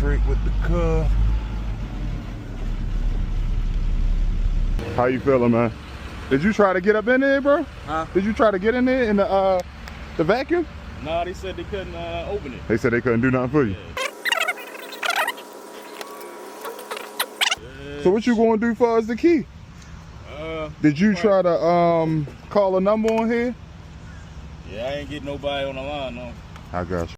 trick with the cuff. How you feeling, man? Did you try to get up in there, bro? Huh? Did you try to get in there in the vacuum? No, they said they couldn't open it. They said they couldn't do nothing for you. Yeah. So what you gonna do for us the key? Did you try to call a number on here? Yeah, I ain't getting nobody on the line, no. I got you.